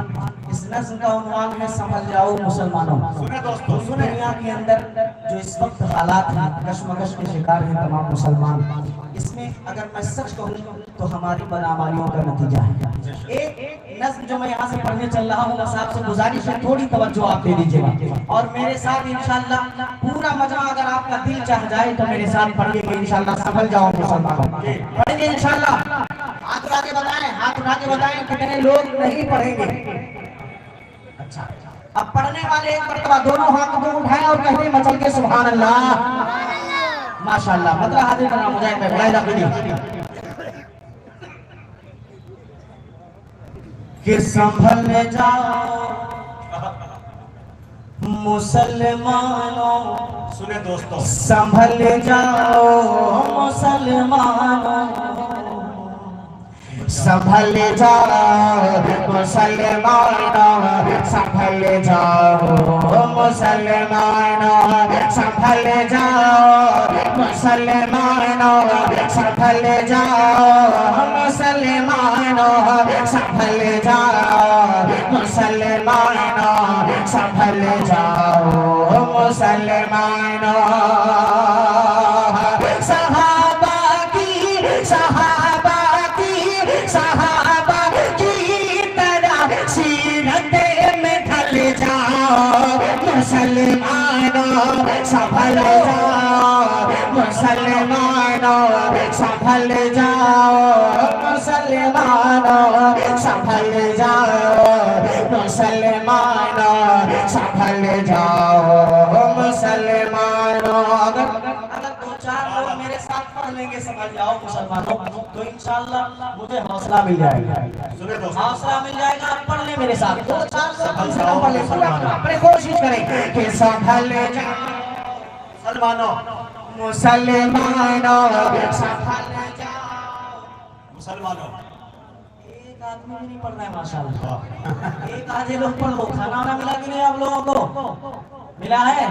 इस नज़्म का उन्वान है संभल जाओ मुसलमानों। सुने दोस्तों, दुनिया के अंदर जो इस वक्त हालात हैं, कशमकश के शिकार हैं तमाम मुसलमान, इसमें अगर मैं सच कहूँ तो हमारी बदआमालियों का नतीजा है। एक नज़्म जो मैं यहाँ से पढ़ने चल रहा हूँ, बस आपसे गुजारिश है थोड़ी तवज्जो आप दे दीजिएगा और मेरे साथ इंशाअल्लाह पूरा मजा, अगर आपका दिल चाह जाए तो मेरे साथ पढ़िएगा इंशाअल्लाह। संभल जाओ मुसलमानों, पढ़ेंगे इंशाअल्लाह। हाथ उठा के बताएं, हाथ उठा के बताएं कितने लोग नहीं पढ़ेंगे। अच्छा, अब पढ़ने वाले एक मरतबा दोनों हाथ को उठाएं और कहते मचल के सुभान अल्लाह माशाअल्लाह। मतलब हाजिर करना मुझे मैं बुलाया कि संभल जाओ मुसलमानों। सुने दोस्तों, संभल जाओ मुसलमानों, संभल जाओ मुसलमानों, संभल जाओ मुसलमानों, संभल जाओ मुसलमानों, संभल जाओ मुसलमानों, संभल जाओ मुसलमानों, संभल जाओ मुसलमानों। सहाबा की तरह सीरत में ढल जाओ मुसलमानों, संभल जाओ मुसलमानों, संभल जाओ मुसलमानों, संभल जाओ मुसलमानों, संभल जाओ मुसलमानों। अगर दो चार लोग मेरे साथ पढ़ लेंगे संभल जाओ मुसलमानों तो इंशाअल्लाह मुझे हौसला मिल जाएगा। सुने दोस्तों, हौसला मिल जाएगा। आप पढ़ ले मेरे साथ, दो चार लोग कम से कम पढ़ ले, अपने कोशिश करें कि संभल जाओ मुसलमानों, मुसलमानों, संभल जाओ मुसलमानों। एक आदमी भी नहीं पढ़ रहा है माशाअल्लाह। एक आधे लोग पढ़ लो। खाना वाना मिला कि नहीं आप लोगों को? मिला है?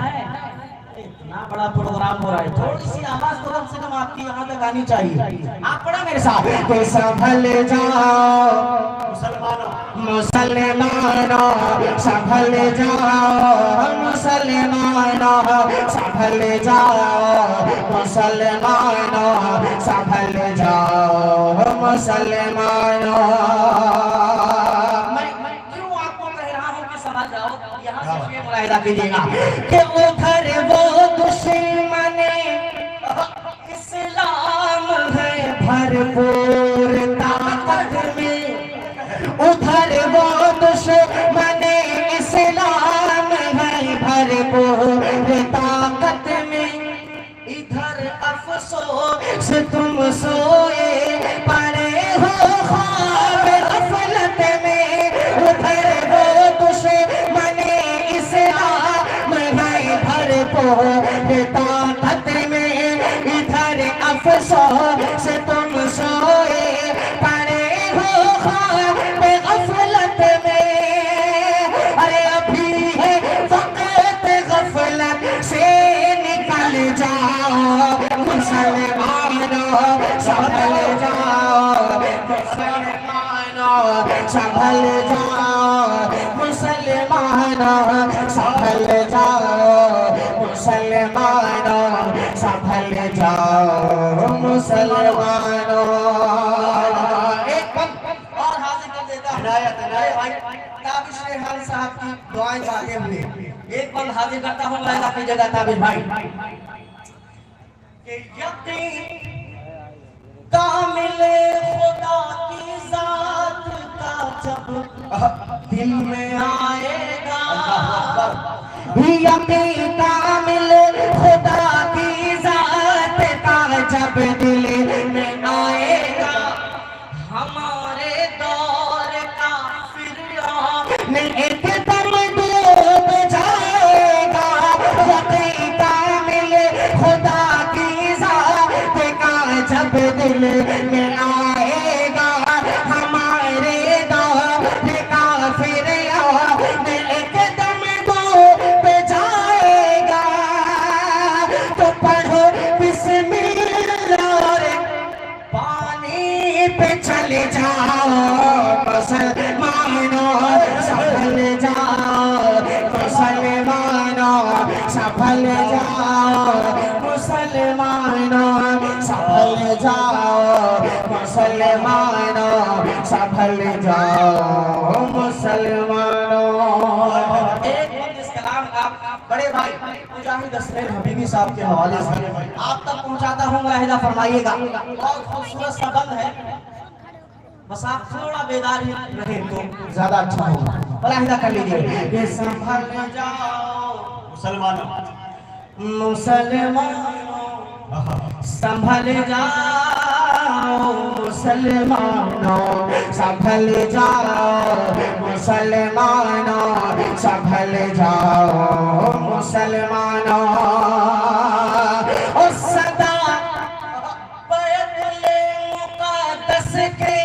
इतना बड़ा प्रोग्राम हो रहा है, थोड़ी सी आवाज तो कम से कम आपकी यहाँ तक आनी चाहिए। आप पढ़े मेरे साथ कि संभल जाओ मुसलमानों, मुसलमानों, संभल जाओ मुसलमानों, संभल जाओ मुसलमानों, संभल जाओ मुसलमानों। मैं क्यों आपको कह रहा हूँ कि समझ जाओ, यहाँ से ये मुलाहिजा कीजिएगा कि उधर वो दुश्मन इस्लाम है भरपूर ताकत में, उधर वो दुश्मन इस्लाम है से तुम सोए पड़े हो ख्वाब गफलत में, उधर वो दुश्मने इस्लाम है भरपूर ताकत में, इधर अफसोस से तुम सोए पड़े हो ख्वाब गफलत में। अरे अभी है वक्त गफलत से निकल जाओ मुसलमानों, संभल जाओ मुसलमानों, संभल जाओ मुसलमानों, संभल जाओ मुसलमानों, संभल जाओ मुसलमानों। एक वक्त और हाजिर कर देता हिदायत भाई ताबिश रेहान साहब की दुआएं मांगे हुए एक पल हाजिर करता हूँ मैं अपनी जगह ताबिश भाई कि यकीन कामिल खुदा की जात का जब दिल में आएगा, यकीन कामिल खुदा की जात का जब दिल में आएगा, हमारे दौर का फिर एकदम डूब जाएगा, यकीन कामिल खुदा की जात का जब दिल में आएगा, हमारे दौर का फिर एकदम डूब जाएगा। तो पढ़ो बिस्मिल्लाह पानी पे चले जाओ मुसलमानों, संभल जाओ मुसलमानों, संभल जाओ मुसलमानों, संभल जाओ मुसलमानों, संभल जाओ मुसलमानों। एक इस कलाम का बड़े भाई मुजाहिद असलम हबीबी साहब के हवाले से आप तक पहुंचाता हूँ, मुलाहिजा फरमाइएगा। बहुत खूबसूरत सा बंद है, बस आप थोड़ा बेदार ही रहे तो ज्यादा अच्छा होगा, मुलाहिजा कर लीजिए। ये संभल जाओ मुसलमानों, मुसलमानों, संभल जाओ मुसलमानों, संभल जाओ मुसलमानों, संभल जाओ मुसलमानों। और सदा बैतुल मुक़द्दस के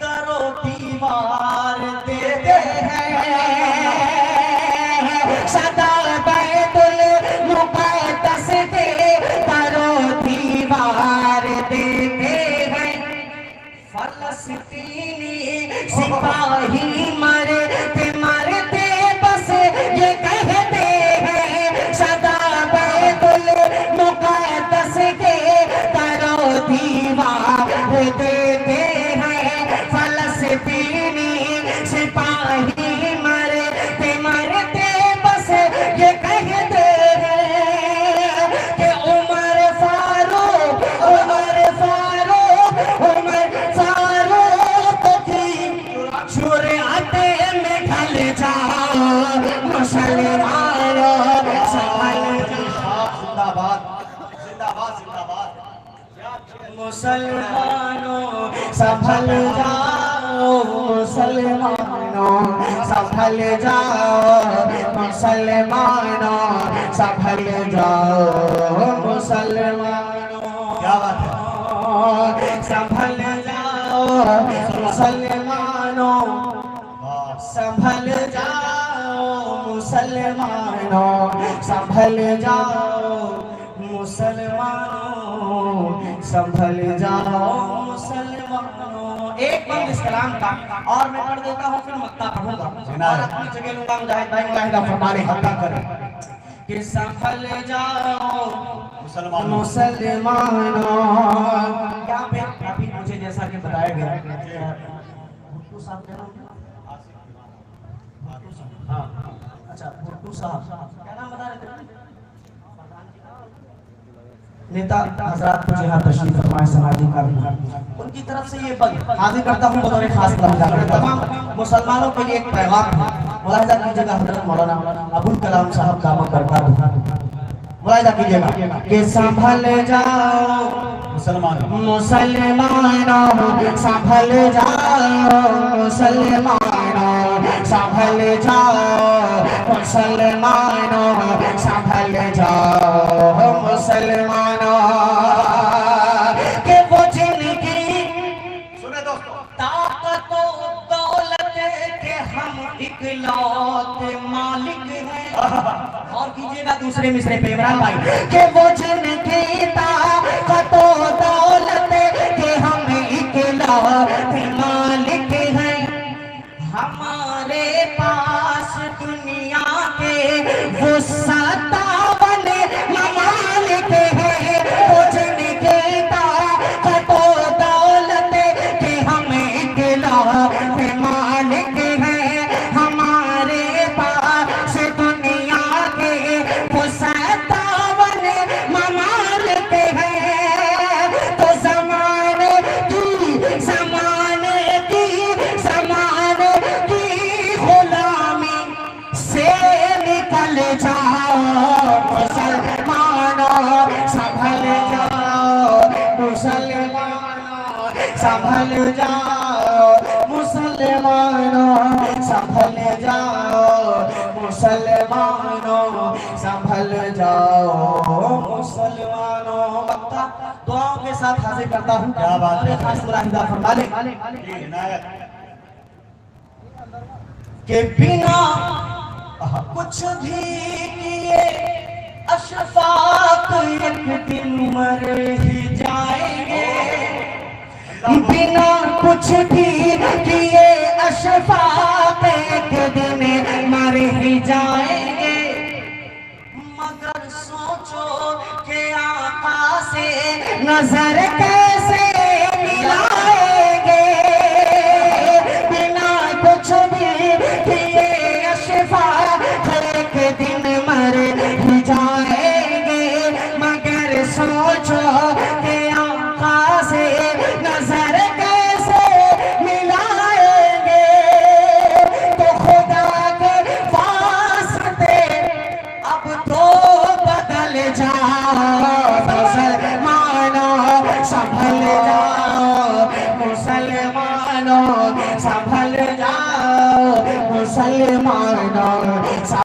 दरो दीवार देते हैं, सदा बैतुल मुक़द्दस के दरो दीवार देते हैं। फलस्तीनी सिपाही मरते मरते बस ये कहते हैं, सदा बैतुल मुक़द्दस के दरो दीवार देते हैं। फलस्तीनी सिपाही मरते मरते बस ये कहते हैं कि उमर फारूक, उमर फारूक, उमर फारूक की शुरियत में ढल जाओ मुसलमानों, संभल जाओ जिंदाबाद जिंदाबाद जिंदाबाद मुसलमानों, संभल जाओ मुसलमानों, संभल जाओ मुसलमानों, संभल जाओ मुसलमानों। क्या बात है, संभल जाओ मुसलमानों, संभल जाओ मुसलमानों, संभल जाओ मुसलमानों, संभल जाओ मुसलमानों। एक बंद इस कलाम का और मैं पढ़ देता हूँ, फिर मक्ता पढ़ूंगा और अपनी जगह लूंगा। मुजाहिद भाई मुलाहिदा फरमाने हत्ता करें कि संभल जाओ मुसलमानों, मुसलमानों। यहाँ पे अभी मुझे जैसा कि बताया गया, भुट्टू साहब क्या नाम है? हाँ अच्छा, भुट्टू साहब क्या नाम बता रहे थे? नेता हजरात कुछ यहाँ तशरीफ फरमाए, समाजी कारकुन, उनकी तरफ से ये बंद हाजिर करता हूँ बतौर खास तमाम मुसलमानों के लिए एक पैगाम है। मुलाहिजा कीजिएगा, हजरत मौलाना अबुल कलाम साहब दामद बरकातहू मुलाहिजा कीजिएगा कि संभल जाओ मुसलमानों मुसलमानों संभल जाओ मुसलमानों संभल जाओ मुसलमानों संभल जाओ मुसलमानों के वो जिनकी सुने दोस्तों ताकत और दौलत के हम इकलौते मालिक हैं। और कीजिएगा दूसरे मिसरे पे इमरान भाई के वो जिनकी ताकत और दौलत के हम इकलौते मालिक हैं। हमारे पास दुनिया के वो 57 ममालिक हैं। वो जिनकी ताकत और दौलत के हम इकलौते मालिक हैं। हमारे पास दुनिया के वो 57 ममालिक हैं। तो ज़माने की गुलामी से निकल जाओ मुसलमानों संभल जाओ मुसलमानों संभल जाओ मुसलमानों संभल जाओ मुसलमानों संभल जाओ मुसलमानों। वक्ता दुआओं के साथ हाजिर करता हूँ। क्या बात है। खास मुलाहिजा फरमा लें जी इनायत के बिना कुछ भी किए अशफाक एक दिन मर ही जाएंगे। बिना कुछ भी किए अशफाक एक दिन मर ही जाएंगे। मगर सोचो कि आका से नजर कैसे मिलाएंगे। बिना कुछ भी किए अशफाक एक दिन मर ही जाएंगे। मगर सोचो कि आका से नजर कैसे मिलाएंगे। तो खुदा के वास्ते अब तो बदल जाओ मुसलमानों संभल जाओ मुसलमानों संभल जाओ मुसलमानों